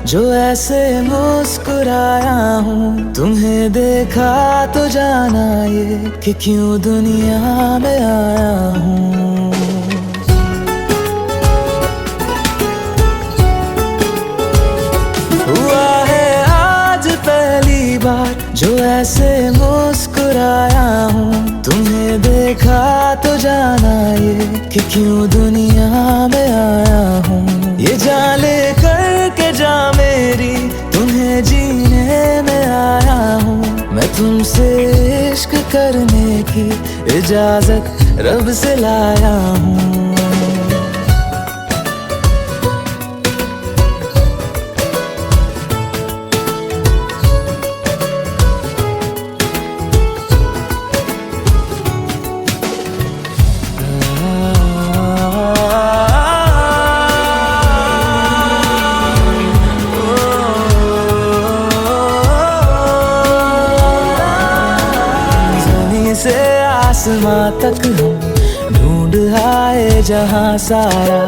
जो ऐसे मुस्कुराया हूँ, तुम्हें देखा तो जाना ये कि क्यों दुनिया में आया हूँ। हुआ है आज पहली बार जो ऐसे मुस्कुराया हूँ, तुम्हें देखा तो जाना ये कि क्यों दुनिया में आया हूँ। ये जान ले करके जा मेरी, तुम्हें जीने में आया हूँ। मैं तुमसे इश्क करने की इजाजत रब से लाया हूँ। आसमां तक हम ढूंढ आए जहां सारा,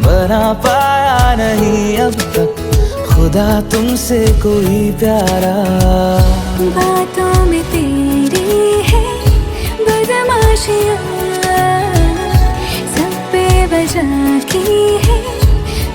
बना पाया नहीं अब तक खुदा तुमसे कोई प्यारा। बातों में तेरी है बदमाशियाँ, सब पे वजह की है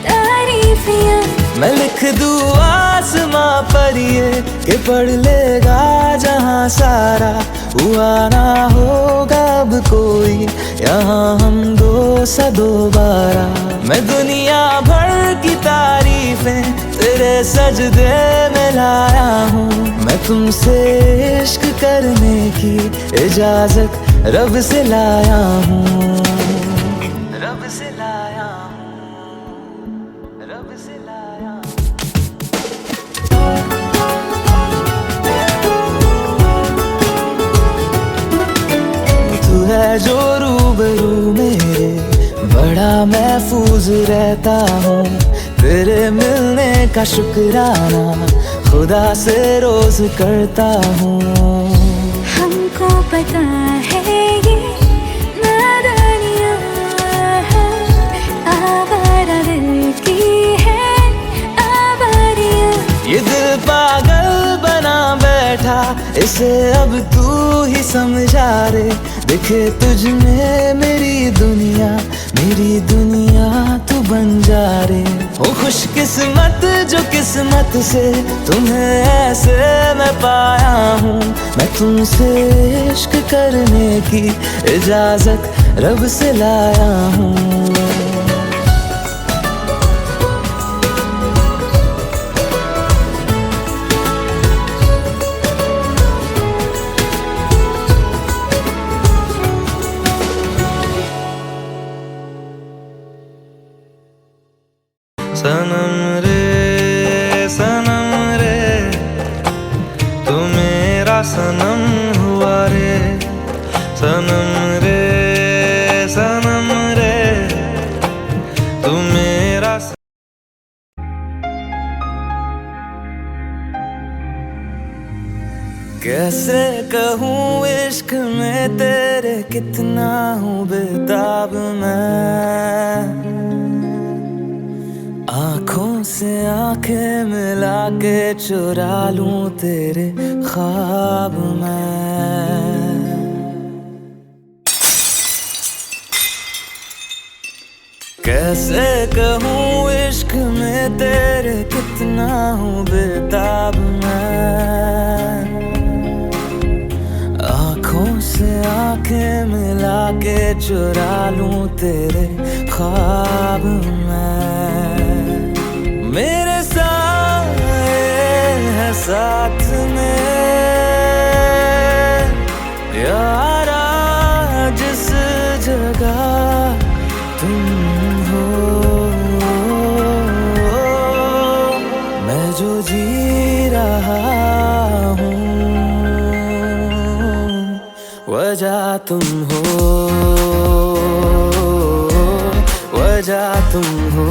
तारीफियाँ। मैं लिख दूँ आसमां पर ये कि पढ़ लेगा जहां सारा, हुआ ना होगा अब कोई यहाँ हम दो सा दोबारा। मैं दुनिया भर की तारीफें तेरे सजदे में लाया हूँ। मैं तुमसे इश्क करने की इजाजत रब से लाया हूँ। रब से लाया हूँ, रब से लाया हूँ। है जो रूबरू मेरे, बड़ा महफूज रहता हूँ। तेरे मिलने का शुक्राना खुदा से रोज करता हूँ। हमको पता है ये नादानियाँ आवारा दिल की है आवारियाँ। ये दिल पागल बना बैठा, इसे अब तू ही समझा रे। दिखे तुझ में मेरी दुनिया तू बन जा रे। ओ खुशकिस्मत जो किस्मत से तुम्हें ऐसे मैं पाया हूँ। मैं तुमसे इश्क करने की इजाजत रब से लाया हूँ। सनम रे तू मेरा सनम हुआ रे। सनम रे तू मेरा कैसे कहूँ इश्क में तेरे कितना हूँ बेताब मैं। आँखों से आंखें मिला के चुरा लूं तेरे ख्वाब मैं। कैसे कहूँ इश्क में तेरे कितना हूँ बेताब मैं। आँखों से आंखें मिला के चुरा लूं तेरे ख्वाब मैं। मेरे साए है साथ में यारा, जिस जगह तुम हो तुम हो, वजह तुम हो।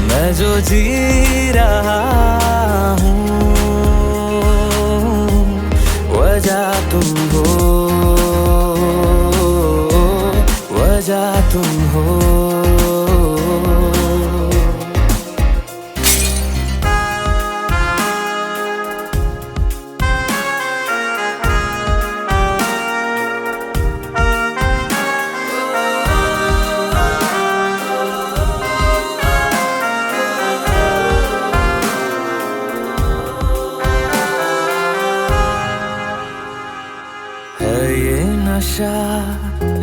मैं जो जी रहा हूँ, वजह तुम हो, वजह तुम हो। ये नशा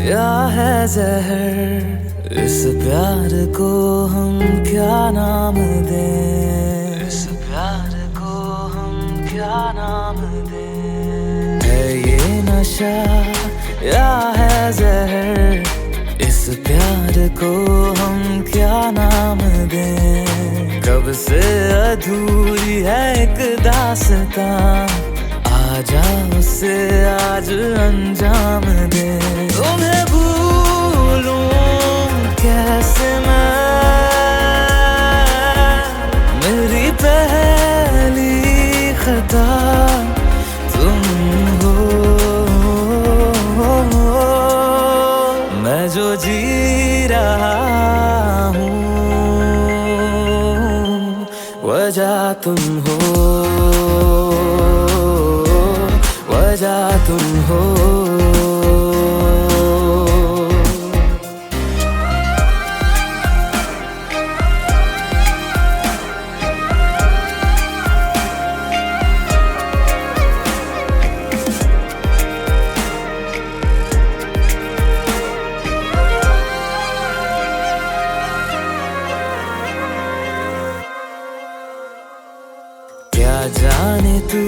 या है जहर, इस प्यार को हम क्या नाम दें, इस प्यार को हम क्या नाम दें। है ये नशा या है जहर, इस प्यार को हम क्या नाम दें। कब से अधूरी है एक दास्तां, आजा उसे आज अंजाम दे। तुम्हें भूलूं कैसे मैं, मेरी पहली खता तुम हो। मैं जो जी रहा हूँ, वजह तुम हो, वजह तुम हो। क्या जाने तू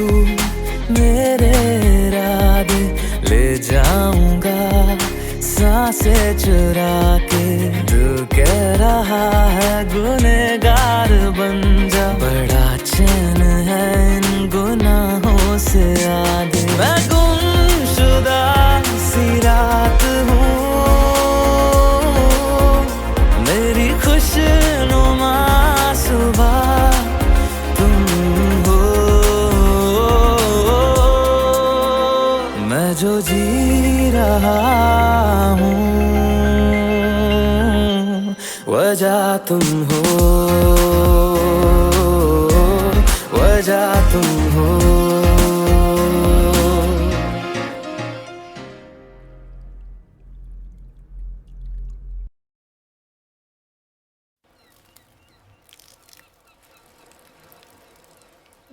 मेरे इरादे, ले जाऊंगा सांसें चुरा के। तू कह रहा है गुनहगार बन जा, बड़ा चैन है इन गुनाहों से आगे। मैं गुमशुदा सी रात हूँ, मेरी खुशनुमा सुबह जो जी रहा हूँ, वजह तुम हो, वजह तुम हो।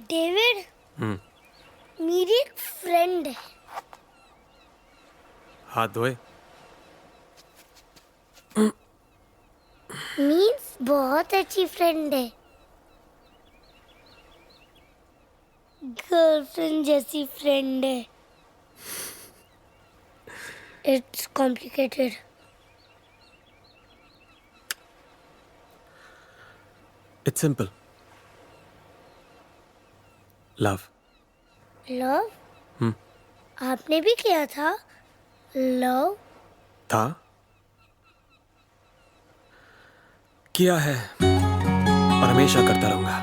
डेविड, मेरी एक फ्रेंड है। हाथ धोए। मीन्स बहुत अच्छी फ्रेंड है, गर्लफ्रेंड जैसी फ्रेंड है। It's complicated. It's simple. Love. Love? आपने भी किया था लव? था, किया है और हमेशा करता रहूंगा।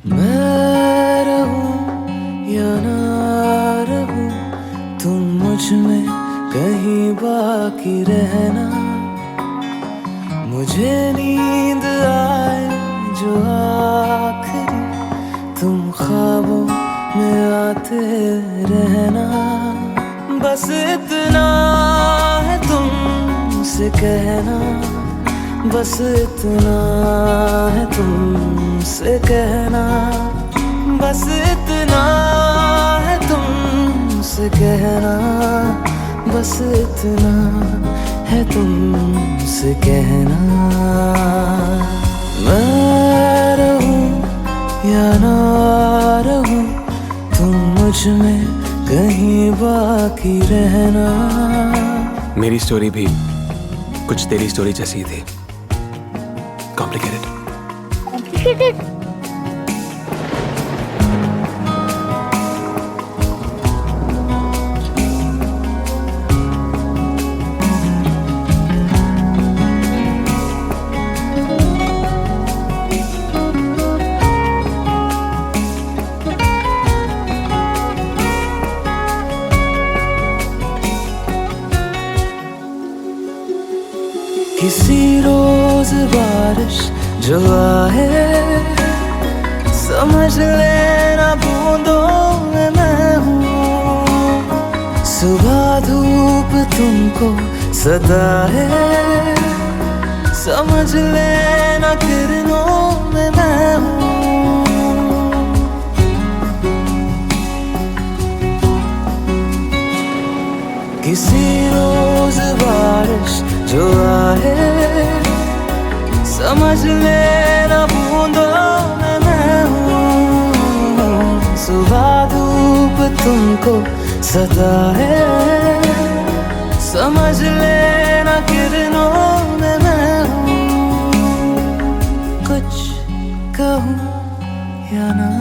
मैं रहूं या ना रहूं, तुम मुझ में कहीं बाकी रहना। मुझे नींद आए जो आखिरी, तुम ख्वाबों में आते रहना। बस इतना है तुमसे कहना, बस इतना है तुमसे कहना, बस इतना है तुमसे कहना, बस इतना है तुमसे कहना। मैं रहूं या ना रहूं, तुम मुझ में कहीं बाकी रहना। मेरी स्टोरी भी कुछ तेरी स्टोरी जैसी ही थी, कॉम्प्लिकेटेड। कॉम्प्लिकेटेड? किसी रोज बारिश जो आए, समझ लेना बूंदों में मैं हूँ। सुबह धूप तुमको सताए, समझ लेना किरणों में मैं हूँ। किसी रोज बारिश जो आए, समझ लेना बूंदों में मैं हूँ। सुबह धूप तुमको सताए, समझ लेना किरणों में मैं हूँ। कुछ कहूँ या ना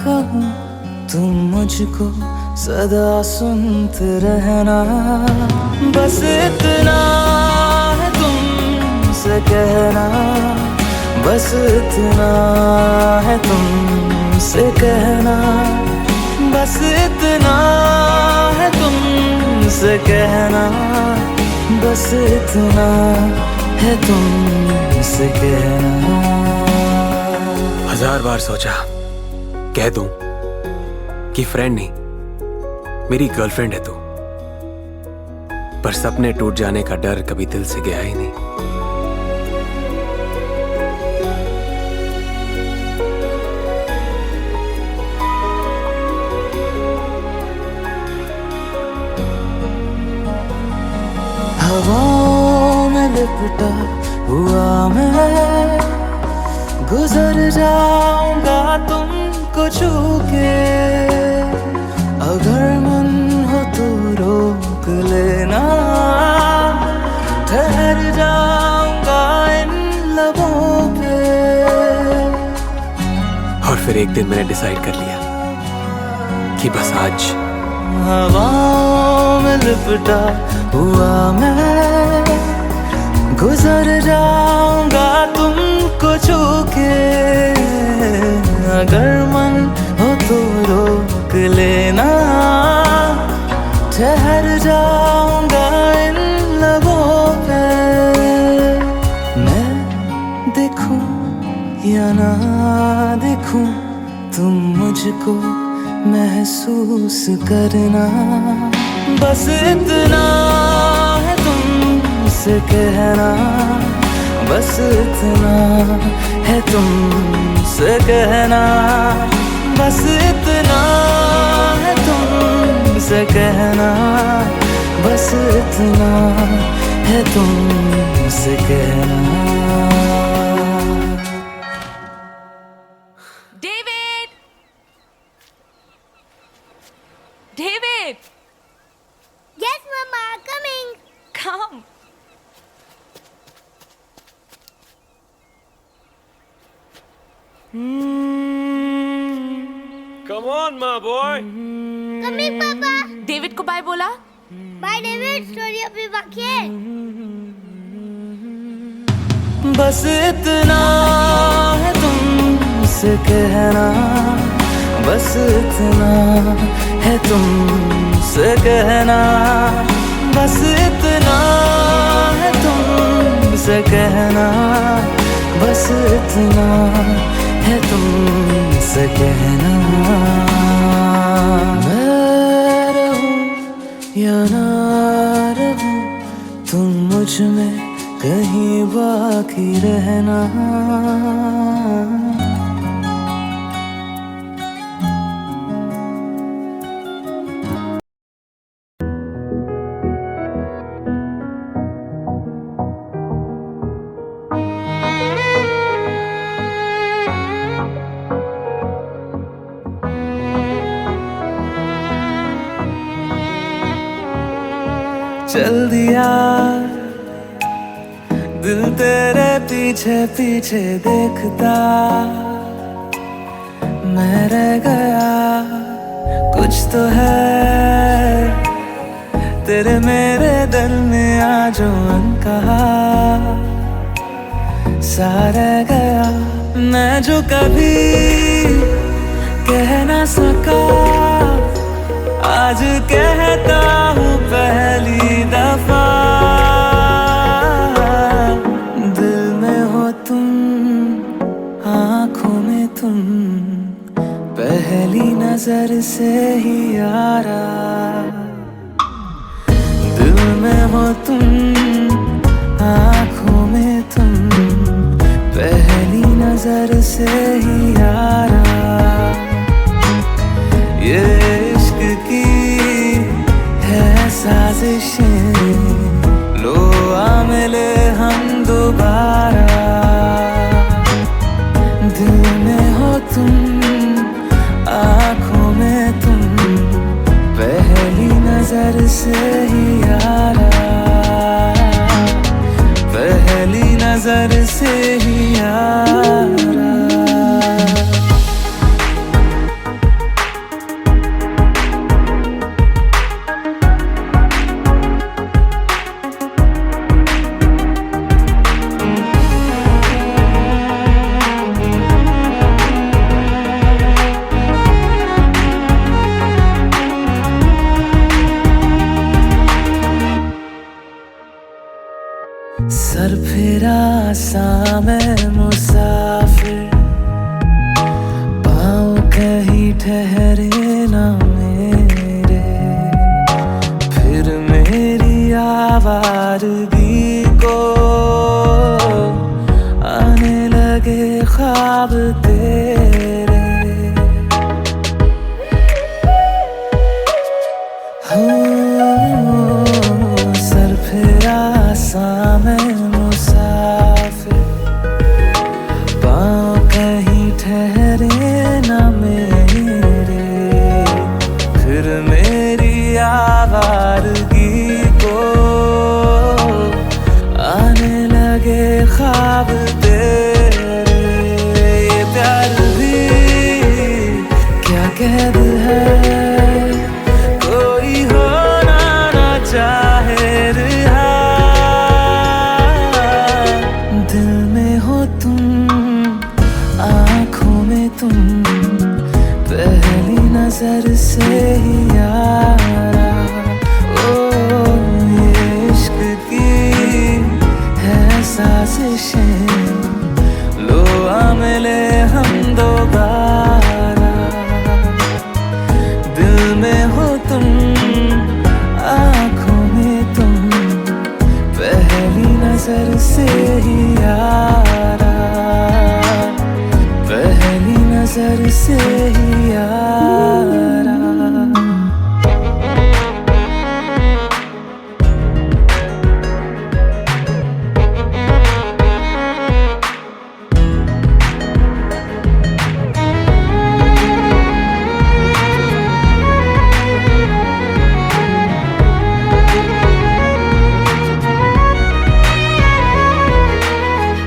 कहूँ, तुम मुझको सदा सुनते रहना। बस इतना है तुमसे कहना, बस इतना है तुमसे कहना, बस इतना है तुमसे कहना, बस इतना है तुमसे कहना। 1000 बार सोचा कह दूं कि फ्रेंड नहीं, मेरी गर्लफ्रेंड है तू, पर सपने टूट जाने का डर कभी दिल से गया ही नहीं। हवाओं में लिपटा हुआ मैं, गुजर जाऊंगा तुमको छू के। अगर मन हो तो रोक लेना, ठहर जाऊंगा इन लबों पे। और फिर एक दिन मैंने डिसाइड कर लिया कि बस आज। हवाओं में लिपटा हुआ मैं, गुजर जाऊंगा तुमको छू के। अगर मन हो तो रोक लेना, ठहर जाऊंगा इन लबों पे। मैं देखूं या ना देखूं, तुम मुझको महसूस करना। बस इतना है तुमसे कहना, बस इतना है तुमसे कहना, बस इतना है तुमसे कहना, बस इतना है तुमसे कहना। David! David! Yes, Mama, coming. Come. Come on, my boy. Coming, Papa. David को बाय बोला? Bye, David. स्टोरी अभी बाकी है। बस इतना है तुमसे कहना, बस इतना है तुमसे कहना, बस इतना है तुमसे कहना, बस इतना है तुमसे कहना। मैं रहूं या ना रहूं, तुम मुझ में कहीं बाकी रहना। चल दिया दिल तेरे पीछे पीछे देखता मैं रह गया कुछ तो है तेरे मेरे दिल में आज अनकहा सा रह गया मैं जो कभी कह ना सका आज कहता हूँ पहली दफा दिल में हो तुम आँखों में तुम पहली नजर से ही यारा दिल में हो तुम आँखों में तुम पहली नजर से ही यारा ये इश्क की है साजिशें लो आ मिले हम दोबारा दिल में हो तुम आँखों में तुम पहली नजर से ही यारा पहली नजर से ही यारा सर फिरा सा मैं मुसाफिर पाँव कहीं ठहरे ना मेरे फिर मेरी आवारगी को आने लगे ख्वाब तेरे सर फिरा सा मैं मुसाफिर पाँव कहीं ठहरे ना मेरे फिर मेरी आवारगी को आने लगे ख्वाब तेरे ये प्यार भी क्या कैद है कोई होना ना चाहे रिहा दिल में हो तुम आँखों में तुम पहली नजर से ही यारा ओ ये इश्क की है साजिशें लो आ मिले हम दोबारा दिल में हो तुम आँखों में तुम पहली नजर से ही यारा पहली नजर से ही यारा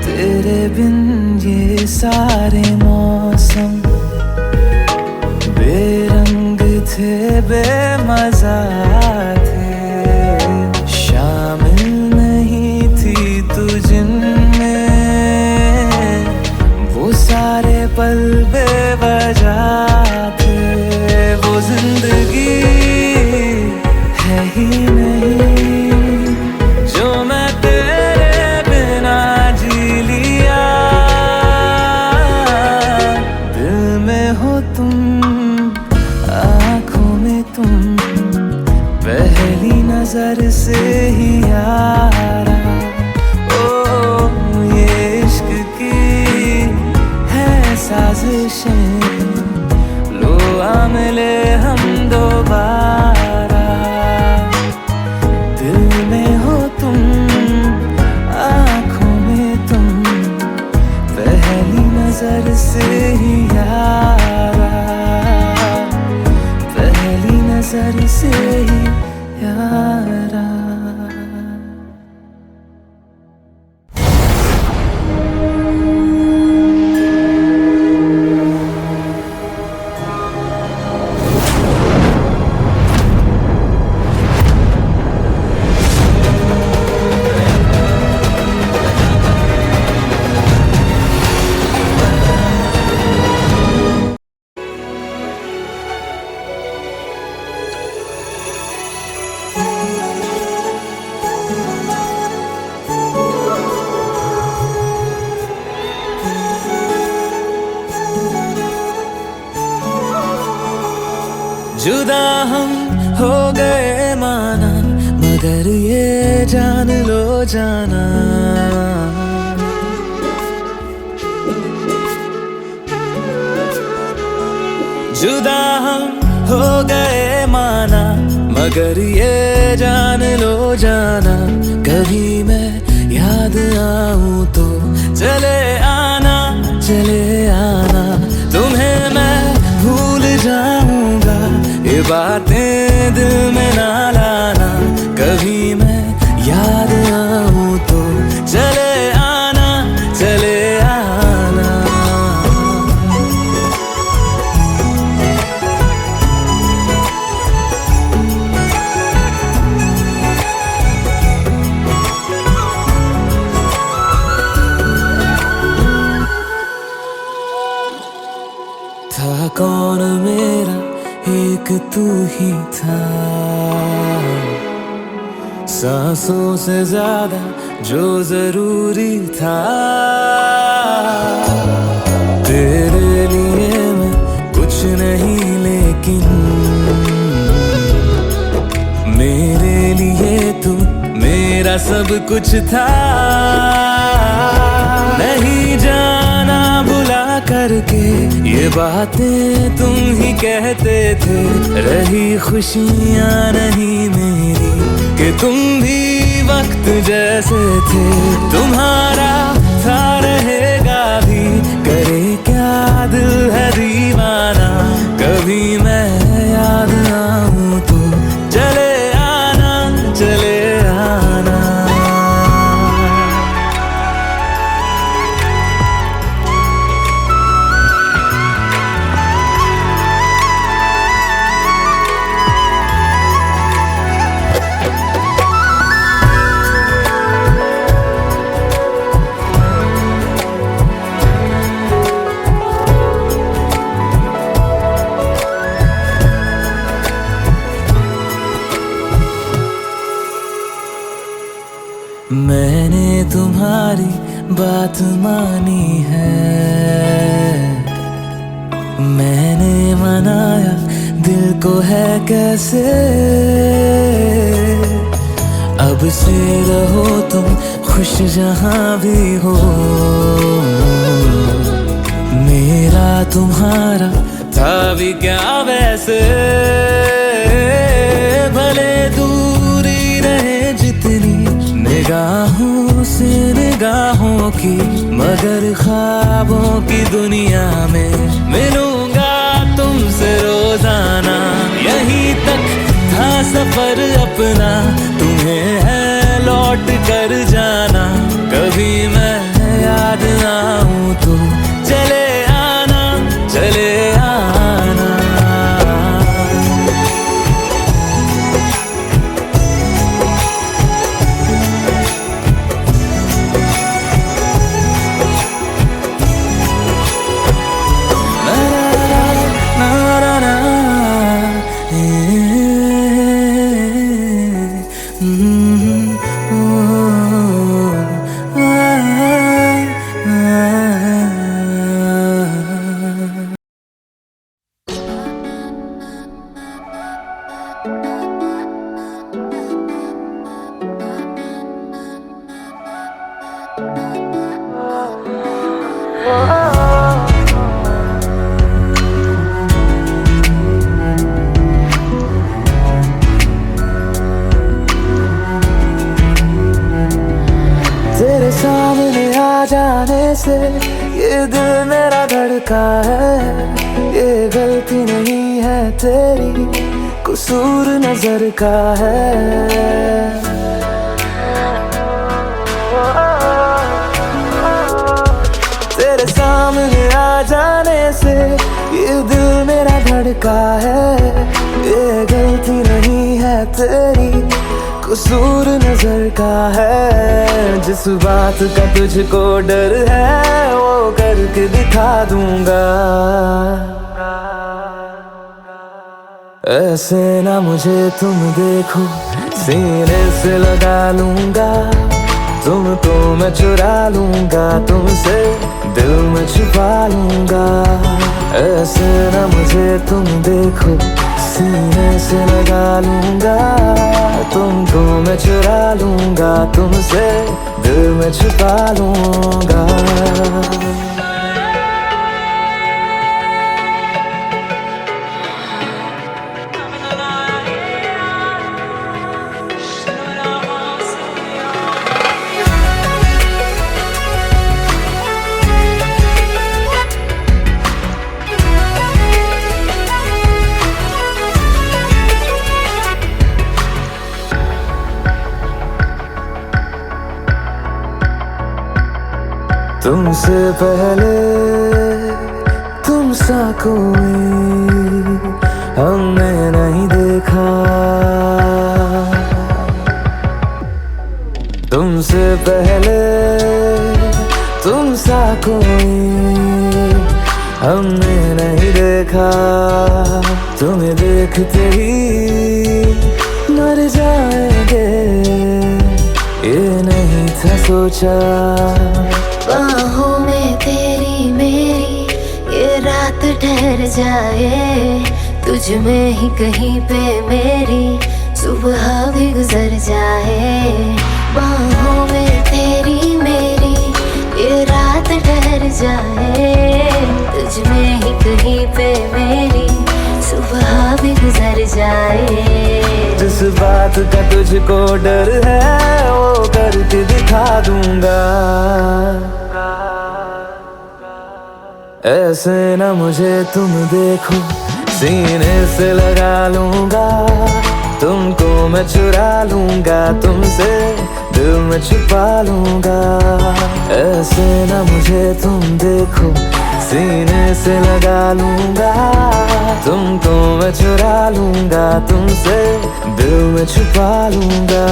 तेरे बिन ये सारे मौसम बेरंग थे बेमजा थे शामिल नहीं थी तू जिनमें वो सारे पल बेवजह थे वो जिंदगी है ही नहीं जो मैं तेरे बिना जी लिया दिल में हो तुम आँखों में तुम पहली नजर से ही यारा ओ ये इश्क की है साजिशें लो आ मिले हम दोबारा दिल में हो तुम आँखों में तुम पहली नजर से ही यारा पहली नजर से ही यारा जुदा हम हो गए माना, मगर ये जान लो जाना, जुदा हम हो गए माना, मगर ये जान लो जाना, कभी मैं याद आऊं तो चले आना, चले आना, तुम्हें मैं भूल जाऊंगा, ये बातें दिल में ना लाना, कभी मैं याद आऊं तो चले आना, चले आना। था कौन मेरा एक तू ही था, सांसों से ज्यादा जो जरूरी था, तेरे लिए मैं कुछ नहीं लेकिन मेरे लिए तू मेरा सब कुछ था, नहीं जाना भुला करके ये बातें तुम ही कहते थे, रही खुशियाँ नहीं मेरी कि तुम भी वक्त जैसे थे, तुम्हारा था रहेगा भी, करे क्या दिल है दीवाना, कभी मैं याद आऊं तो चले आना, चले आना। मैंने तुम्हारी बात मानी है, मैंने मनाया दिल को है कैसे, अब से रहो तुम खुश जहां भी हो, मेरा तुम्हारा था भी क्या वैसे, भले दूरी रहे जितनी निगाहों से निगाहों की, मगर ख्वाबों की दुनिया में मिलूंगा तुमसे रोजाना, यहीं तक था सफर अपना, तुम्हें है लौट कर जाना, कभी मैं याद आऊं तो चले आना, चले आना। तेरे सामने आ जाने से ये दिल मेरा धड़का है, ये गलती नहीं है तेरी, कसूर नजर का है। तेरे सामने आ जाने से ये दिल मेरा धड़का है, ये गलती नहीं है तेरी, कसूर नजर का है। जिस बात का तुझको डर है वो करके दिखा दूंगा, ऐसे ना मुझे तुम देखो, सीने से लगा लूंगा, तुमको मैं चुरा लूंगा, तुमसे दिल में छुपा लूंगा। ऐसे ना मुझे तुम देखो, सीने से लगा लूंगा, तुमको मैं चुरा लूंगा, तुमसे दिल में छुपा लूंगा। तुमसे पहले तुम सा कोई हमने नहीं देखा, तुमसे पहले तुम सा कोई हमने नहीं देखा। तुम्हें देखते ही मर जाएंगे, ये नहीं था सोचा। बाहों में तेरी मेरी ये रात ठहर जाए, तुझ में ही कहीं पे मेरी सुबह भी गुजर जाए। बाहों में तेरी मेरी ये रात ठहर जाए, तुझ में ही कहीं पे मेरी सुबह भी गुजर जाए। जिस बात का तुझको डर है वो करके दिखा दूंगा। ऐसे न मुझे तुम देखो, सीने से लगा लूंगा, तुमको मैं चुरा लूंगा, तुमसे दिल में छुपा लूंगा। ऐसे न मुझे तुम देखो, सीने से लगा लूंगा, तुमको मैं चुरा लूंगा, तुमसे दिल में छुपा लूंगा।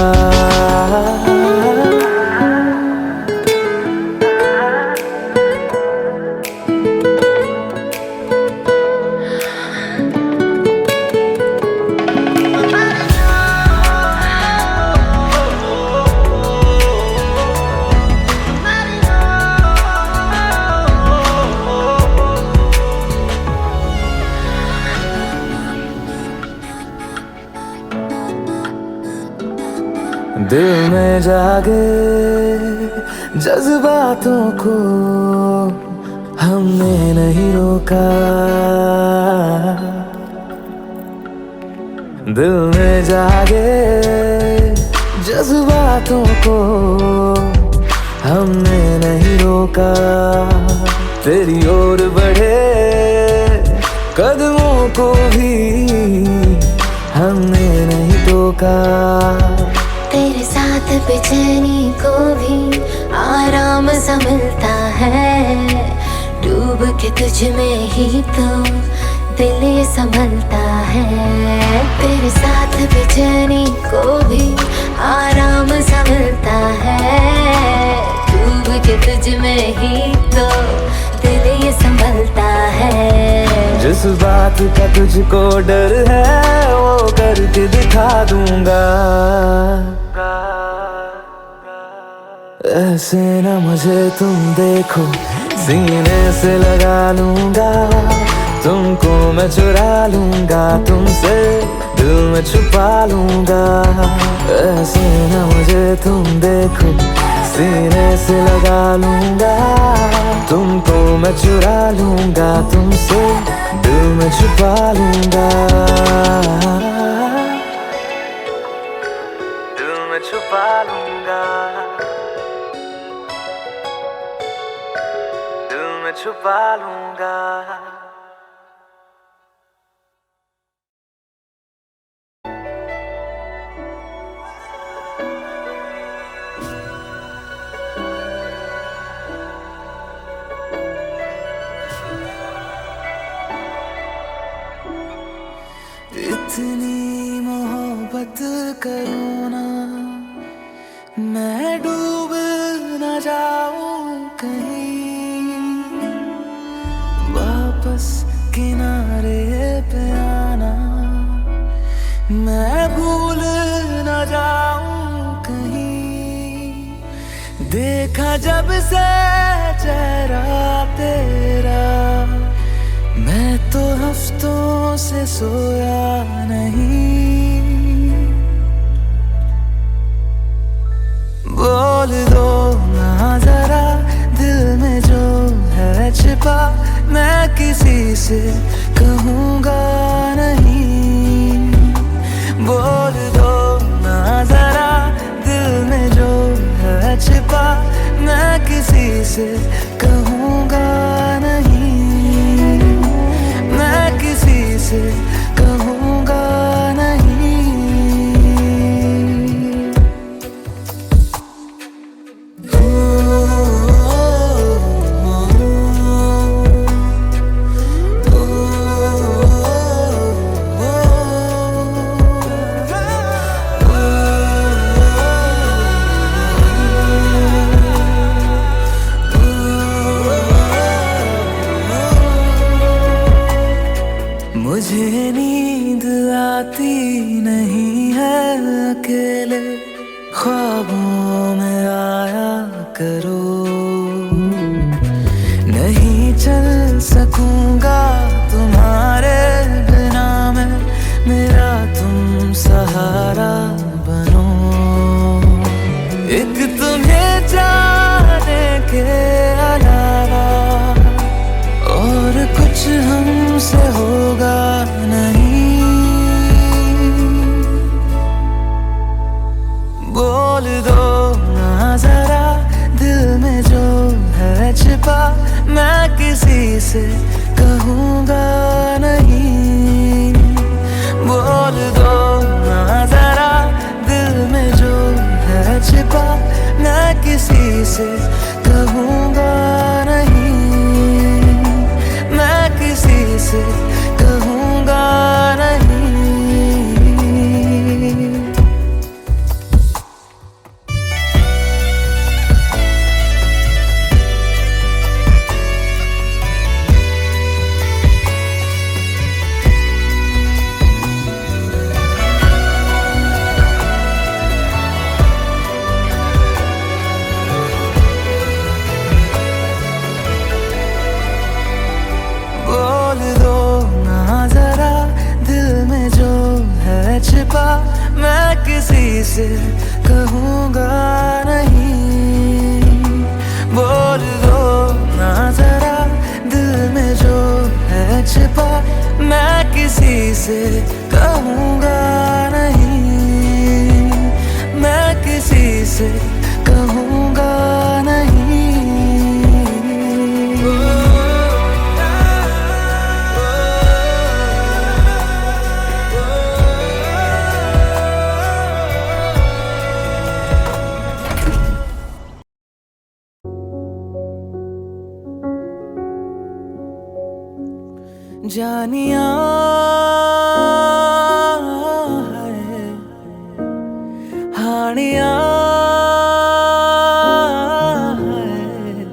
दिल में जागे जज्बातों को हमने नहीं रोका, दिल में जागे जज्बातों को हमने नहीं रोका। तेरी ओर बढ़े कदमों को भी हमने नहीं टोका। तेरे साथ बेचैनी को भी आराम सा मिलता है, डूब के तुझ में ही तो दिल ये संभलता है। तेरे साथ बेचैनी को भी आराम सा मिलता है, डूब के तुझ में ही तो दिल ये संभलता है। जिस बात का तुझको डर है वो करके दिखा दूंगा। ऐसे न मुझे तुम देखो, सीने से लगा लूंगा, तुमको मैं चुरा लूंगा, तुमसे दिल में छुपा लूंगा। ऐसे न मुझे तुम देखो, सीने से लगा लूंगा, तुमको मैं चुरा लूंगा, तुमसे दिल में छुपा लूंगा। दिल में छुपा लूंगा, दिल में छुपा लूंगा। इतनी मोहब्बत करो ना, मैं डूब न जाऊं कहीं, वापस किनारे पे आना, मैं भूल न जाऊं कहीं। देखा जब से चेहरा तेरा, मैं तो हफ्तों से सोया नहीं, बोल दो ना जरा दिल में जो है छिपा, मैं किसी से कहूँगा नहीं। बोल दो ना जरा दिल में जो है छिपा, मैं किसी से कहूँगा नहीं, मैं किसी से कहूँगा नहीं। मुझे नींद आती नहीं है अकेले, ख्वाबों में आया करो, नहीं चल सकूंगा तुम्हारे बिना मैं, मेरा तुम सहारा बनो। एक तुम्हें जाने के अलावा और कुछ हमसे होगा नहीं। बोल दो ना जरा दिल में जो है छिपा, मैं किसी से कहूँगा नहीं। बोल दो ना जरा दिल में जो है छिपा, मैं किसी से कहूँगा नहीं, मैं किसी से कहूँगा नहीं। बोल दो ना जरा दिल में जो है छिपा, मैं किसी से कहूँगा नहीं। बोल दो ना जरा दिल में जो है छिपा, मैं किसी से कहूँगा नहीं, मैं किसी से कहूँगा नहीं। जानिया है हानिया है,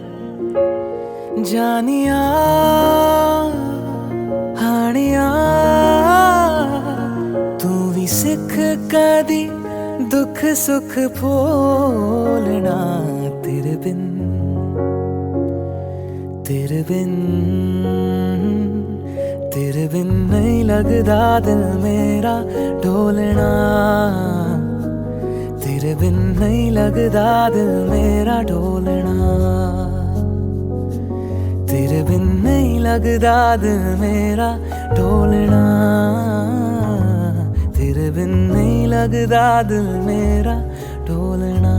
जानिया हानिया तू भी सिख कदी दुख सुख भोलना, तेरे बिन तेरे बिन तेरे बिन नहीं लगदा दिल मेरा ढोलना, तेरे बिन नहीं लगदा दिल मेरा ढोलना, तेरे बिन नहीं लगदा दिल मेरा ढोलना, तेरे बिन नहीं लगदा दिल मेरा ढोलना।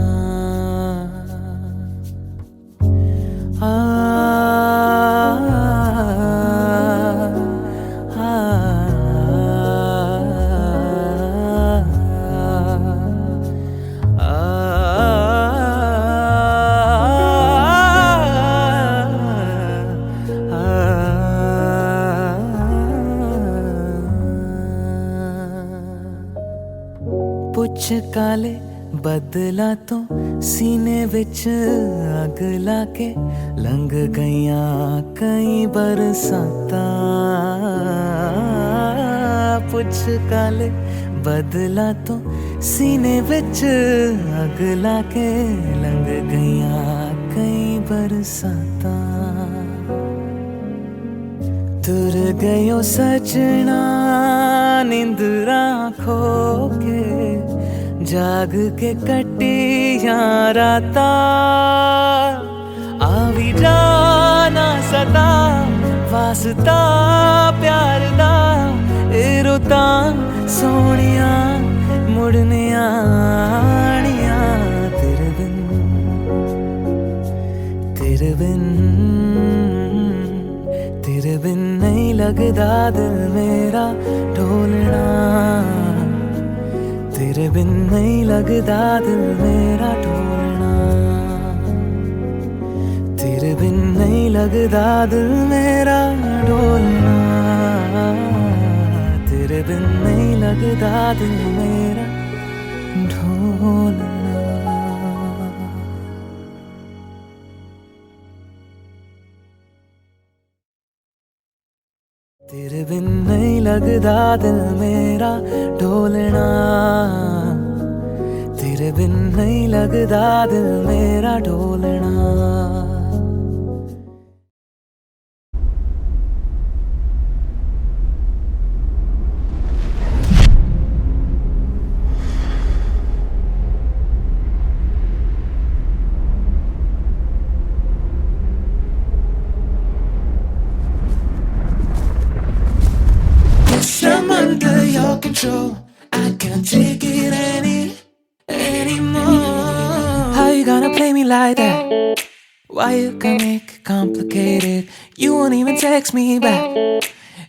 पुछ काले बदला तो सीने विच अग लाके, लंघ गईयां कई बरसातां। पुछ काले बदला तो सीने विच अग लाके, लंघ गईयां कई बरसातां। तुर गयो सजना नींद आँखों के, जाग के कटिया राता, आवी जाना सदा वास्ता प्यार दा, ए रुता सोनिया मुड़ने आनिया, तेरे बिन तेरे बिन तेरे बिन नहीं लगदा दिल मेरा ढोलना, तेरे बिन नहीं लगदा दिल मेरा ढोलना, तेरे बिन नहीं लगदा दिल मेरा ढोलना, तेरे बिन नहीं लगदा दिल मेरा ढोलना। तेरे बिन नहीं लगदा दिल मेरा ढोलना, तेरे बिन नहीं लगदा दिल मेरा ढोलना। I'm under your control. I can't take it anymore. How you gonna play me like that? Why you gonna make it complicated? You won't even text me back.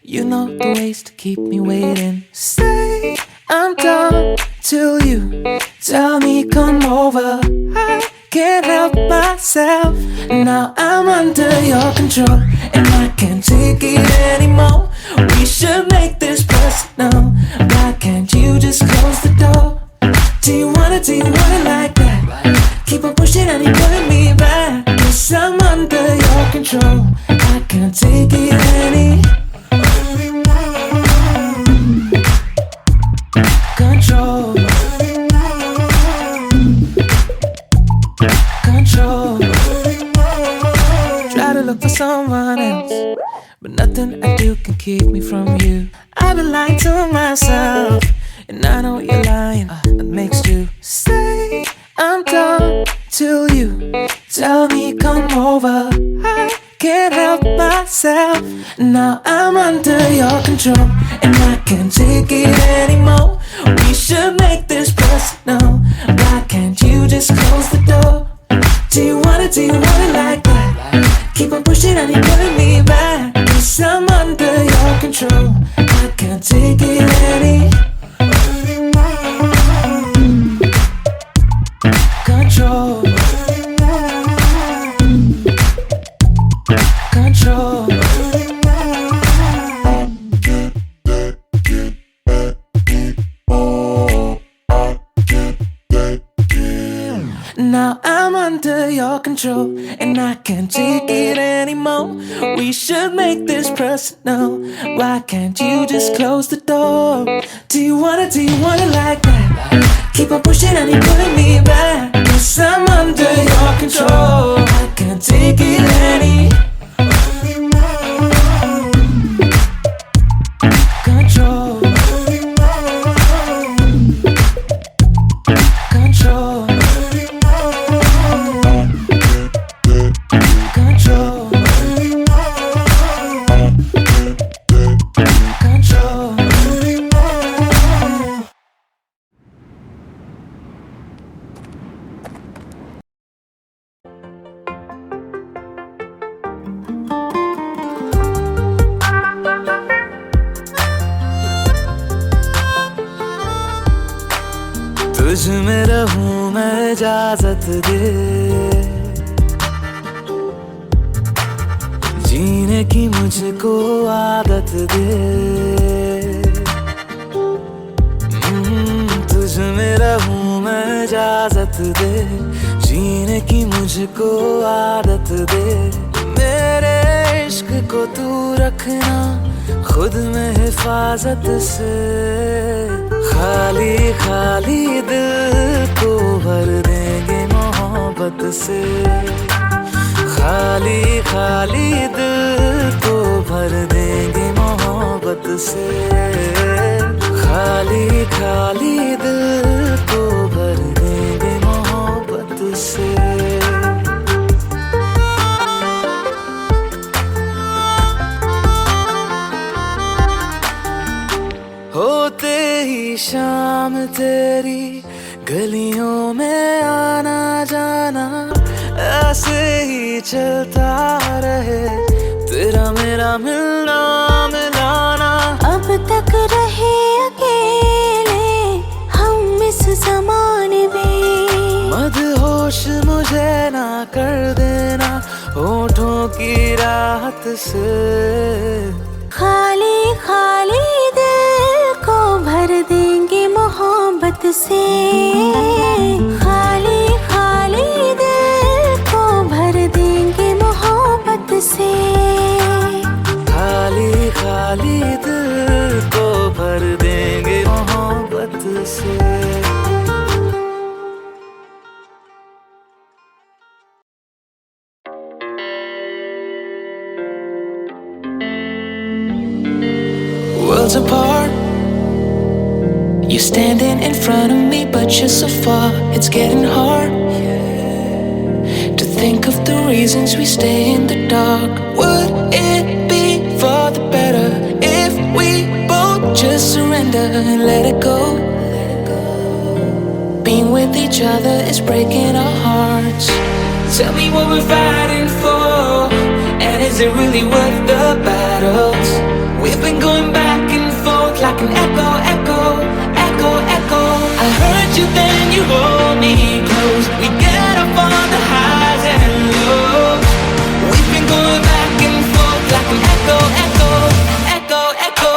You know the ways to keep me waiting. Say I'm done till you tell me come over. I can't help myself. Now I'm under your control and I can't take it anymore. We should make this personal. Why can't you just close the door? Do you want it like that? Keep on pushing and you're pulling me back. Yes, I'm under your control. I can't take it anymore. Control. Control. Try to look for someone else, but nothing I do can keep me from you. I've been lying to myself, and I know you're lying. That makes you say I'm done till you tell me come over. I can't help myself. Now I'm under your control, and I can't take it anymore. We should make this personal. Why can't you just close the door? Do you want it like that? Keep on pushing and you're pulling me back. Yes, I'm under your control. I can't take it anymore. Control. Control. Now I'm under your control, and I can't take it anymore. We should make this personal. Why can't you just close the door? Do you want it like that? Keep on pushing and you're pulling me back. Yes, I'm under your control. I can't take it anymore. Control. Control. Control. Control. तुझ में रहूं मैं इजाजत दे, जीने की मुझको आदत दे। तुझ में रहूं मैं इजाजत दे, जीने की मुझको आदत दे। मेरे इश्क को तू रखना खुद में हिफाजत से, खाली खाली दिल को भर देंगे मोहब्बत से, खाली खाली दिल को भर देंगे तेरी गलियों में आना जाना ऐसे ही चलता रहे, तेरा मेरा मिलना मिलाना। अब तक रहे अकेले हम इस जमाने में, मदहोश मुझे ना कर देना होठों की राहत से। खाली खाली दिल को भर देंगे मोहब्बत से, खाली खाली दिल को भर देंगे मोहब्बत से, खाली खाली दिल को भर देंगे मोहब्बत से। Worlds apart, you're standing in front of me, but you're so far. It's getting hard to think of the reasons we stay in the dark. Would it be for the better if we both just surrender and let it go? Being with each other is breaking our hearts. Tell me what we're fighting for, and is it really worth the battles? We've been going back and forth like an echo, echo, echo, echo. I heard you, then you hold me close. We get up on the highs and lows. We've been going back and forth like an echo, echo, echo, echo.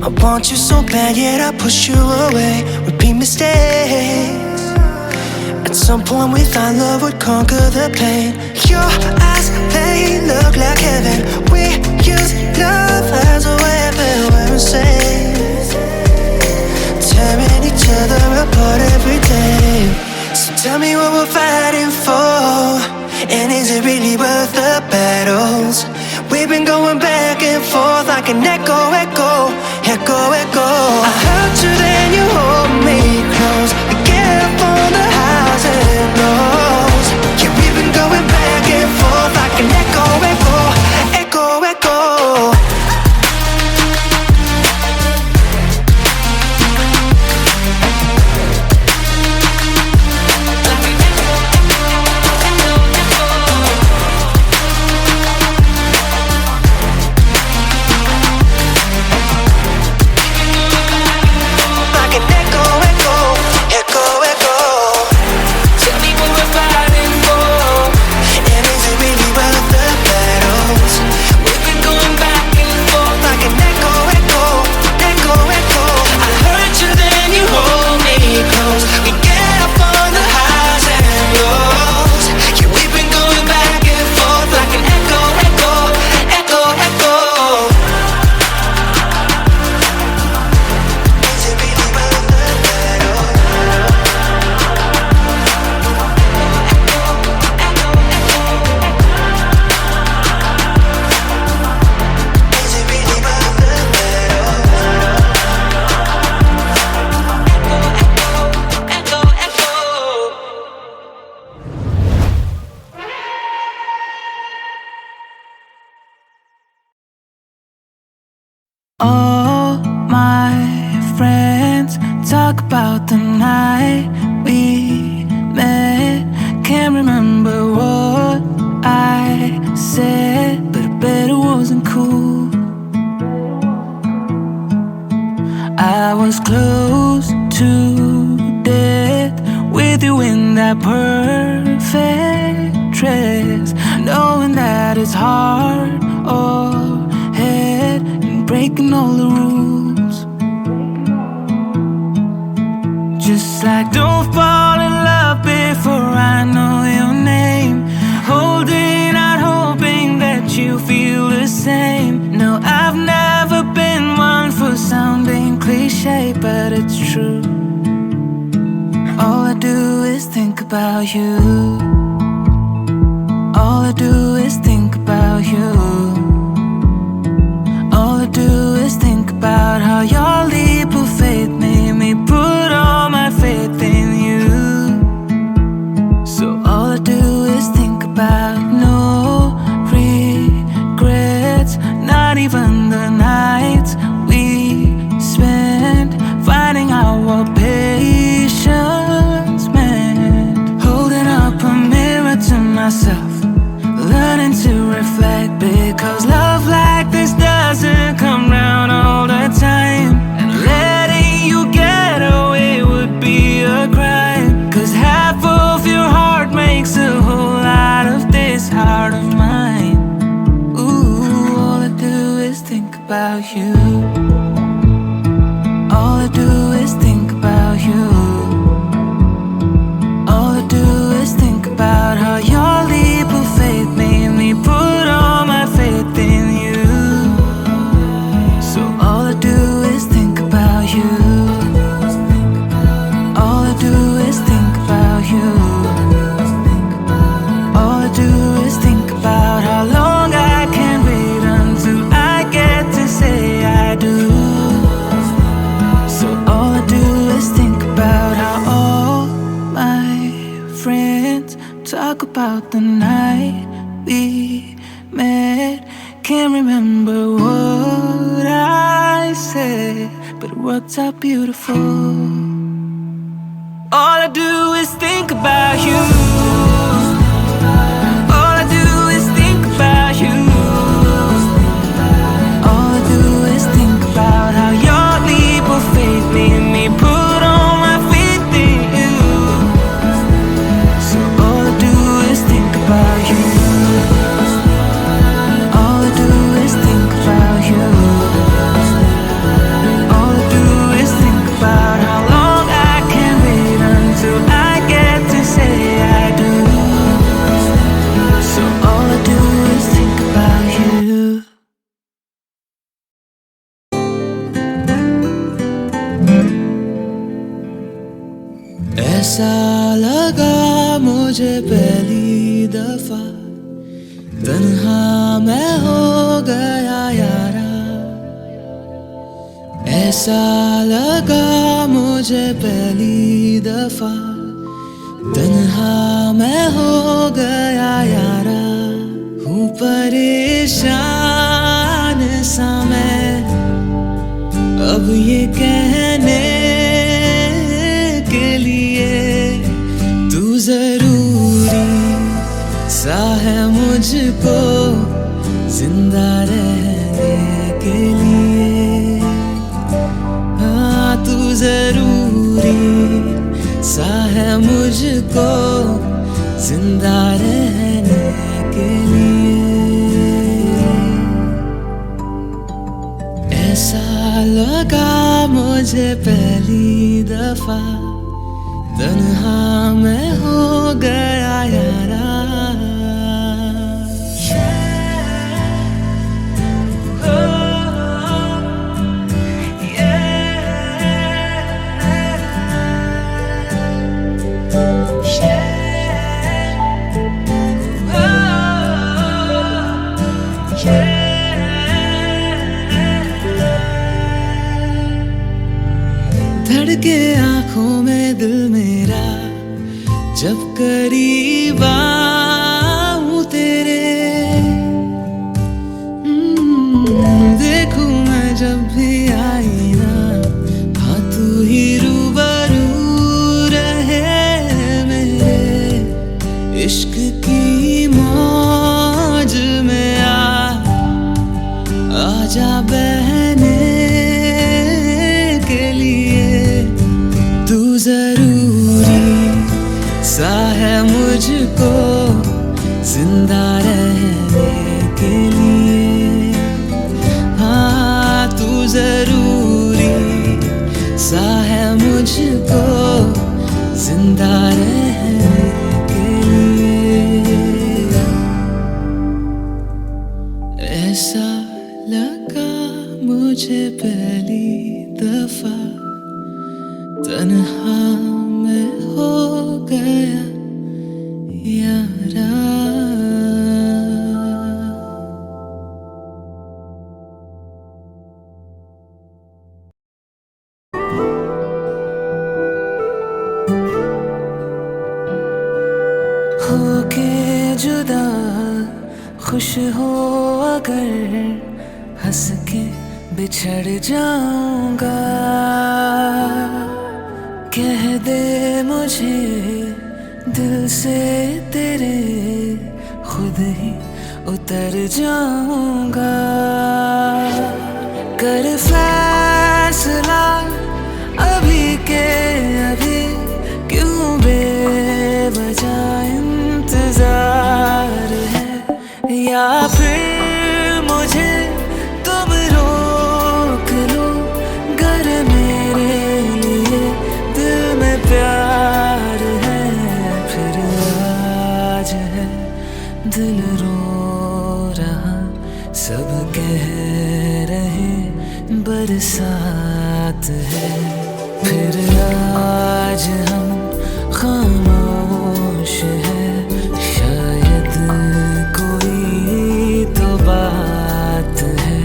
I want you so bad, yet I push you away. Repeat mistakes. At some point we thought love would conquer the pain. Your eyes, they look like heaven. We use love as a weapon. We're insane, tearing each other apart every day. So tell me what we're fighting for, and is it really worth the battles? We've been going back and forth like an echo, echo, echo, echo. I hurt you, then you hold me close. We get up on the highs and lows. Yeah, we've been going back and forth like an echo, echo, echo, echo. All my friends talk about the night we met. Can't remember what I said, but I bet it wasn't cool. I was close to death with you in that perfect dress, knowing that it's hard or head and breaking all the rules. Just like don't fall in love before I know your name, holding out hoping that you feel the same. No, I've never been one for sounding cliche, but it's true. All I do is think about you. I do is think about you. All I do is think about how your leap of faith made me put all my faith in you. So all I do is think about no regrets, not even the nights we spent finding out what patience meant. Holding up a mirror to myself, learning to reflect, because love like this doesn't come round all the time. And letting you get away would be a crime, 'cause half of your heart makes a whole lot of this heart of mine. Ooh, all I do is think about you. All I do is think about you. All I do is think about how your leap of faith made me put all my faith in you. So all I do is think about you. All I do is think about you. All I do is think about how long I can wait until I get to say I do. So all I do is think about how all my friends talk about the night we met. Can't remember what I said, but it worked out beautiful. All I do is think about you. All I do is think about you. All I do is think about how your leap of faith made me put all my faith in you. So all I do is think about you. All I do is think about you. All I do is think about how long I can wait until I get to say I do. So all I do is think about you. ऐसा लगा मुझे पहली दफा, तन्हा मैं हो गया यारा। ऐसा लगा मुझे पहली दफा, तन्हा मैं हो गया यारा। हूँ परेशान सा मैं अब ये कहने के लिए, तू जरूरी सा है मुझको जिंदा रहने के लिए। हाँ, तू जरूरी सा है मुझको जिंदा रहने के लिए। ऐसा लगा मुझे पहली दफा, तन्हा मैं हो गया यारा। धड़के आँखों में दिल मेरा जब करीब आऊं तेरे। देखूं मैं जब भी आईना, हाँ तू ही रूबरू रहे मेरे। इश्क की मौज में आजा बहने के लिए। तू जरूरी सा है मुझको जिंदा रहने के लिए। हाँ, तू जरूरी सा है मुझको जिंदा रहने के लिए। ऐसा लगा मुझे पहली दफा, तन्हा मैं हो गया यारा। खुश हो अगर हंस के बिछड़ जाऊंगा, कह दे मुझे दिल से तेरे, खुद ही उतर जाऊंगा। कर फैसला अभी के अभी, क्यों बेवजह इंतजार है, या फिर मुझे तुम रोक लो, गर मेरे लिए दिल में प्यार है। फिर आज है दिल रो रहा, सब कह रहे बरसात है। फिर आज हम खामोश है, शायद कोई तो बात है।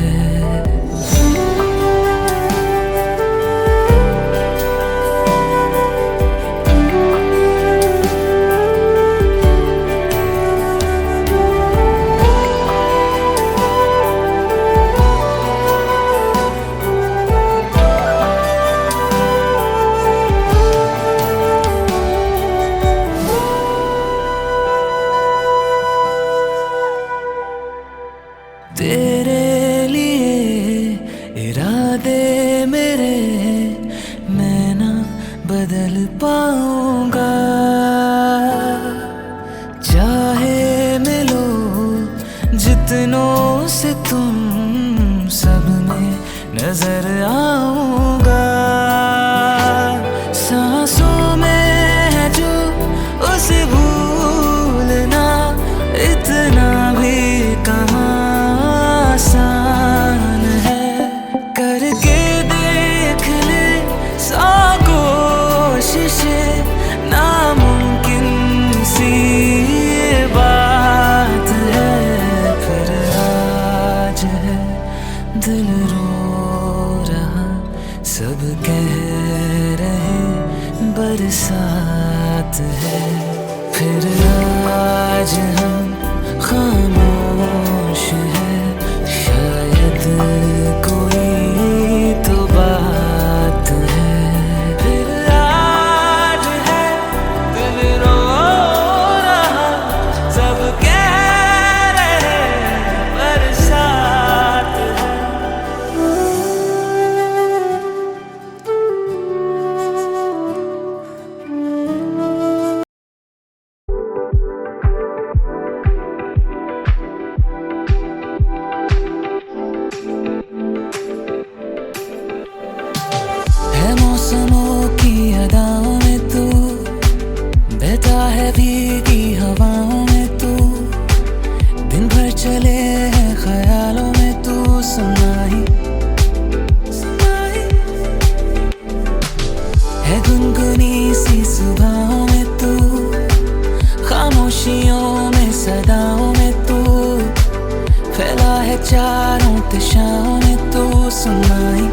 तेरे लिए इरादे मेरे मैं ना बदल पाऊंगा, चाहे मिलो जितनों से तुम, सब में नजर आऊंगा। सांसों में है जो उसे भूलना, इतना भी कहाँ आसान है। करके देख ले 100 कोशिशें, नामुमकिन सी ये बात है। फिर आज है दिल रो रहा, सब कह रहे बरसात है। फिर आज हम खामोश है, शायद कोई तो बात है। फिर आज है दिल रो रहा, सब कह रहे बरसात है। है मौसमों की अदाओं में तू, बहता है भीगी हवाओं में तू, दिन भर चले हैं ख्यालों में तू। सुनाई है गुनगुनी सी सुबहों में तू, खामोशियों में सदाओं में तू, फैला है चारों दिशाओं में तू। सुनाई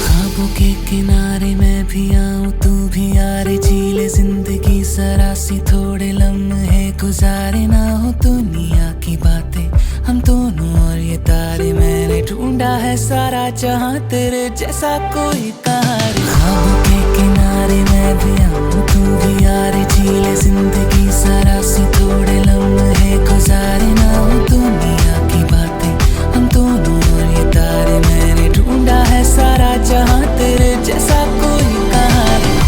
ख्वाबों के किनारे मैं भी आऊं, तू भी यारे, झीले जिंदगी सरासी, थोड़े लम्हे गुजारे ना हो दुनिया की बातें, हम दोनों और ये तारे। मैंने ढूंढा है सारा जहां, तेरे जैसा कोई कहाँ रे। ख्वाबों के किनारे मैं भी आऊं, तू भी यारे, झीले जिंदगी सरासी, थोड़े लम्हे गुजारे ना हो दुनिया की बातें, हम दोनों और ये तारे। मैंने ढूंढा है सारा जहां, तेरे जैसा कोई कहाँ रे।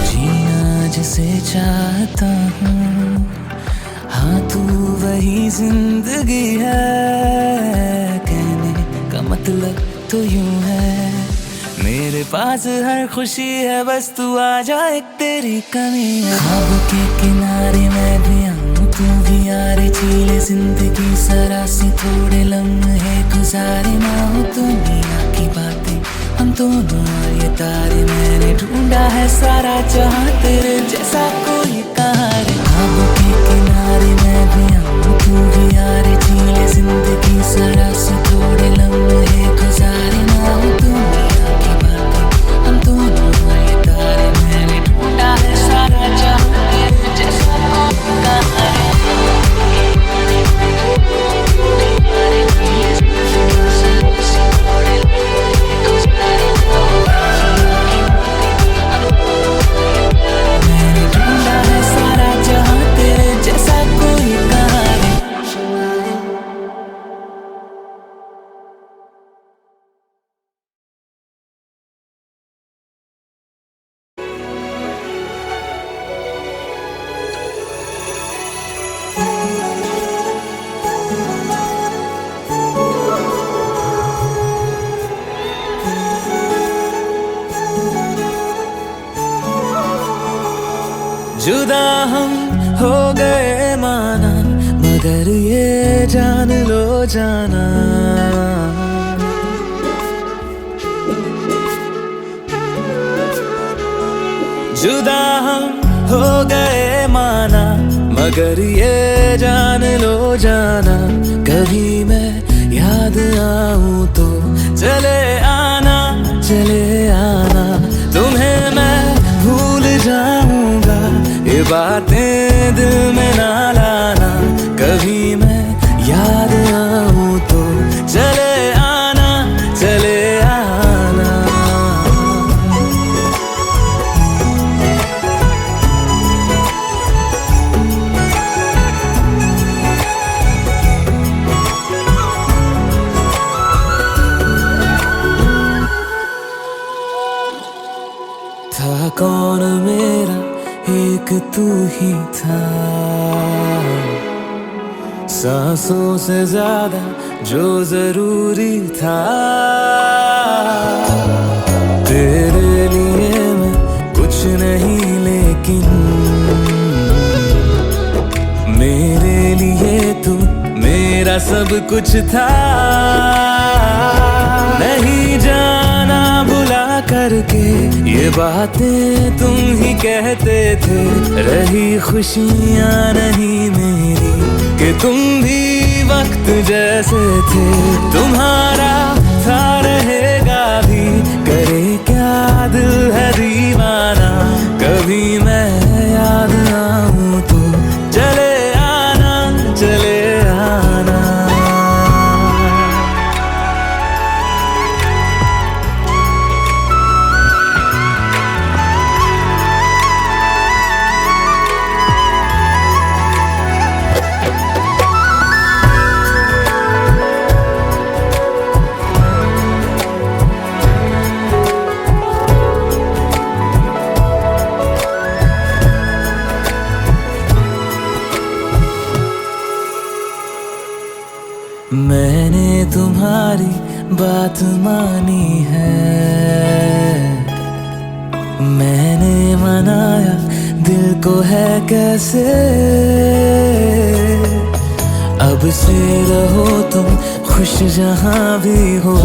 जीना जिसे चाहता हूँ, हाँ तू वही जिंदगी है, कहने का मतलब तो यूं है। मेरे पास हर खुशी है, बस तू आ जा, एक तेरी कमी है। ख्वाबों के किनारे मैं भी आऊं, तू भी यारे, झीले जिंदगी सरासी, थोड़े लम्हे गुजारे ना हो दुनिया की बातें, हम दोनों और ये तारे। मैंने ढूंढा है सारा जहां, तेरे जैसा कोई कहाँ रे। मैं भी आऊं तू भी यार जीले जिंदगी जरा से थोड़े लम्हे गुजारे ना हो दुनिया की बातें हम दोनों ये तारे मैंने ढूंढा है सारा जहां तेरे जैसा कौन कहाँ है मैंने ढूंढा है सारा जहां तेरे जैसा कोई कहाँ है जुदा हम हो गए माना मगर ये जान लो जाना जुदा हम हो गए माना मगर ये जान लो जाना कभी मैं याद आऊं तो चले आना तुम्हें मैं भूल जाऊंगा ये बातें दिल में ना लाना कभी मैं याद आऊं तो चले आना था कौन मेरा एक तू ही था सांसों से ज्यादा जो जरूरी था तेरे लिए मैं कुछ नहीं लेकिन मेरे लिए तू मेरा सब कुछ था नहीं जाना भुला करके ये बातें तुम ही कहते थे रही खुशियाँ नहीं मेरी कि तुम भी वक्त जैसे थे तुम्हारा था रहेगा भी करे क्या दिल है दीवाना कभी मैं याद आऊं तो चले आना मैंने तुम्हारी बात मानी है मैंने मनाया दिल को है कैसे अब से रहो तुम खुश जहां भी हो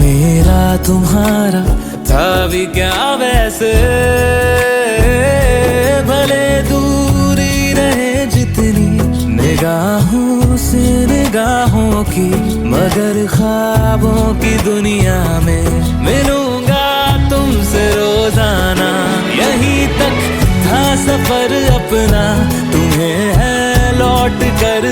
मेरा तुम्हारा था भी क्या वैसे भले दूरी रहे जितनी निगाहों से निगाहों की मगर ख्वाबों की दुनिया में मिलूंगा तुमसे रोजाना यहीं तक था सफर अपना तुम्हें है लौट कर